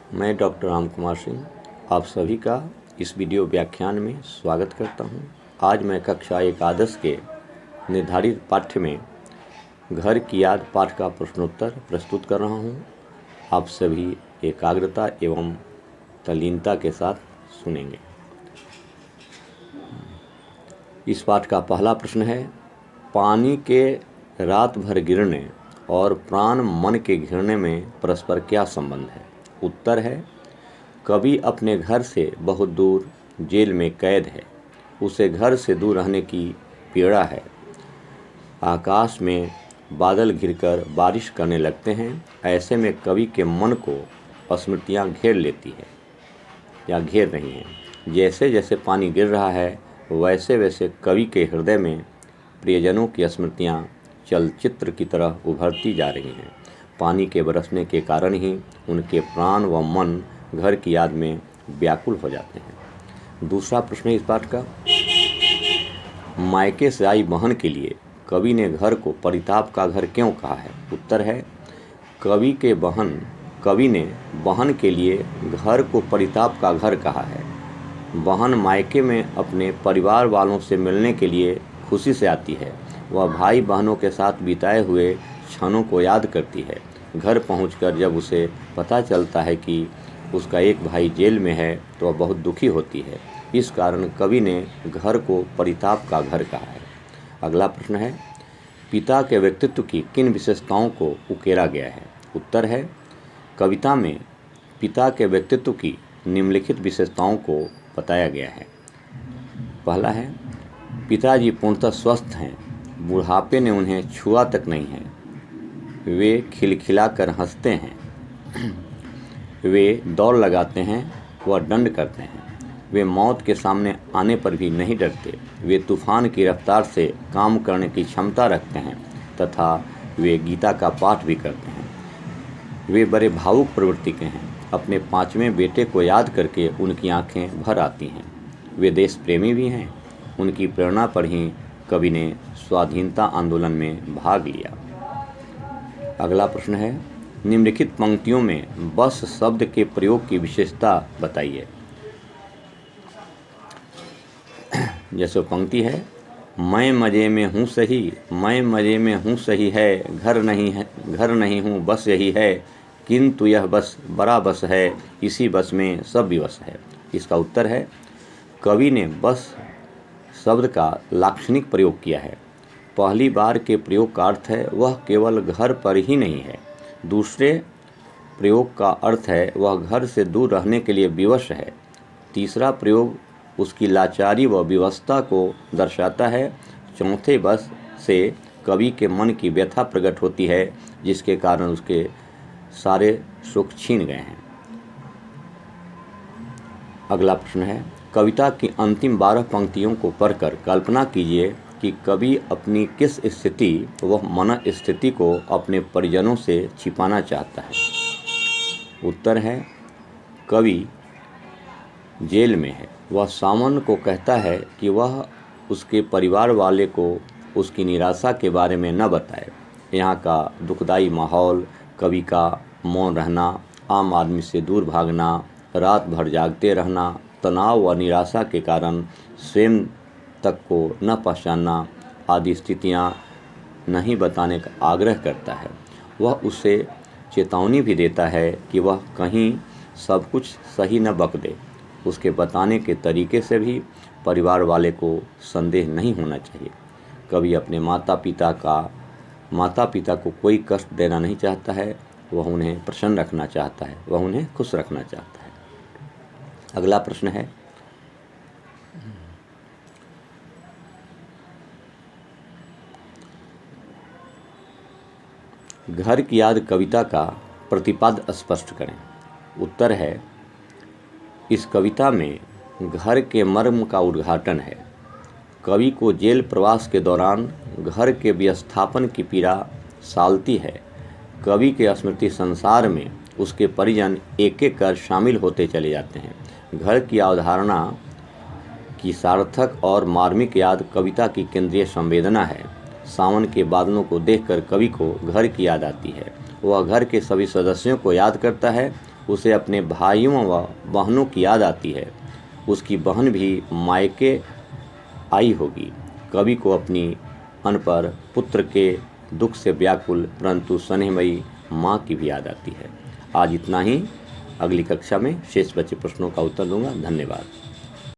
मैं डॉक्टर राम कुमार सिंह आप सभी का इस वीडियो व्याख्यान में स्वागत करता हूं। आज मैं कक्षा एकादश के निर्धारित पाठ्य में घर की याद पाठ का प्रश्नोत्तर प्रस्तुत कर रहा हूं। आप सभी एकाग्रता एवं तल्लीनता के साथ सुनेंगे। इस पाठ का पहला प्रश्न है, पानी के रात भर गिरने और प्राण मन के घिरने में परस्पर क्या संबंध है? उत्तर है, कवि अपने घर से बहुत दूर जेल में कैद है। उसे घर से दूर रहने की पीड़ा है। आकाश में बादल घिरकर बारिश करने लगते हैं। ऐसे में कवि के मन को स्मृतियाँ घेर लेती है या घेर रही हैं। जैसे जैसे पानी गिर रहा है वैसे वैसे कवि के हृदय में प्रियजनों की स्मृतियाँ चलचित्र की तरह उभरती जा रही हैं। पानी के बरसने के कारण ही उनके प्राण व मन घर की याद में व्याकुल हो जाते हैं। दूसरा प्रश्न है इस पाठ का, मायके से आई बहन के लिए कवि ने घर को परिताप का घर क्यों कहा है? उत्तर है, कवि ने बहन के लिए घर को परिताप का घर कहा है। बहन मायके में अपने परिवार वालों से मिलने के लिए खुशी से आती है। वह भाई बहनों के साथ बिताए हुए क्षणों को याद करती है। घर पहुंचकर जब उसे पता चलता है कि उसका एक भाई जेल में है तो वह बहुत दुखी होती है। इस कारण कवि ने घर को परिताप का घर कहा है। अगला प्रश्न है, पिता के व्यक्तित्व की किन विशेषताओं को उकेरा गया है? उत्तर है, कविता में पिता के व्यक्तित्व की निम्नलिखित विशेषताओं को बताया गया है। पहला है, पिताजी पूर्णतः स्वस्थ हैं। बुढ़ापे ने उन्हें छुआ तक नहीं है। वे खिलखिलाकर हंसते हैं। वे दौड़ लगाते हैं व दंड करते हैं। वे मौत के सामने आने पर भी नहीं डरते। वे तूफान की रफ्तार से काम करने की क्षमता रखते हैं तथा वे गीता का पाठ भी करते हैं। वे बड़े भावुक प्रवृत्ति के हैं। अपने 5वें बेटे को याद करके उनकी आंखें भर आती हैं। वे देश प्रेमी भी हैं। उनकी प्रेरणा पर ही कवि ने स्वाधीनता आंदोलन में भाग लिया। अगला प्रश्न है, निम्नलिखित पंक्तियों में बस शब्द के प्रयोग की विशेषता बताइए। जैसे पंक्ति है, मैं मज़े में हूँ सही, मैं मज़े में हूँ सही है, घर नहीं हूँ बस यही है, किंतु यह बस बड़ा बस है, इसी बस में सब विवश है। इसका उत्तर है, कवि ने बस शब्द का लाक्षणिक प्रयोग किया है। पहली बार के प्रयोग का अर्थ है वह केवल घर पर ही नहीं है। दूसरे प्रयोग का अर्थ है वह घर से दूर रहने के लिए विवश है। तीसरा प्रयोग उसकी लाचारी व विवशता को दर्शाता है। चौथे बस से कवि के मन की व्यथा प्रकट होती है जिसके कारण उसके सारे सुख छीन गए हैं। अगला प्रश्न है, कविता की अंतिम 12 पंक्तियों को पढ़कर कल्पना कीजिए कि कवि अपनी किस स्थिति व मन स्थिति को अपने परिजनों से छिपाना चाहता है। उत्तर है, कवि जेल में है। वह सावन को कहता है कि वह उसके परिवार वाले को उसकी निराशा के बारे में न बताए। यहाँ का दुखदाई माहौल, कवि का मौन रहना, आम आदमी से दूर भागना, रात भर जागते रहना, तनाव व निराशा के कारण स्वयं तक को न पहचानना आदि स्थितियाँ नहीं बताने का आग्रह करता है। वह उसे चेतावनी भी देता है कि वह कहीं सब कुछ सही न बक दे। उसके बताने के तरीके से भी परिवार वाले को संदेह नहीं होना चाहिए। कवि अपने माता पिता को कोई कष्ट देना नहीं चाहता है। वह उन्हें प्रसन्न रखना चाहता है, वह उन्हें खुश रखना चाहता है। अगला प्रश्न है, घर की याद कविता का प्रतिपाद्य स्पष्ट करें। उत्तर है, इस कविता में घर के मर्म का उद्घाटन है। कवि को जेल प्रवास के दौरान घर के विस्थापन की पीड़ा सालती है। कवि के स्मृति संसार में उसके परिजन एक एक कर शामिल होते चले जाते हैं। घर की अवधारणा की सार्थक और मार्मिक याद कविता की केंद्रीय संवेदना है। सावन के बादलों को देखकर कवि को घर की याद आती है। वह घर के सभी सदस्यों को याद करता है उसे अपने भाइयों व बहनों की याद आती है। उसकी बहन भी मायके आई होगी। कवि को अपनी अनपर पुत्र के दुख से व्याकुल परंतु स्नेहमयी माँ की भी याद आती है। आज इतना ही। अगली कक्षा में शेष बचे प्रश्नों का उत्तर दूंगा। धन्यवाद।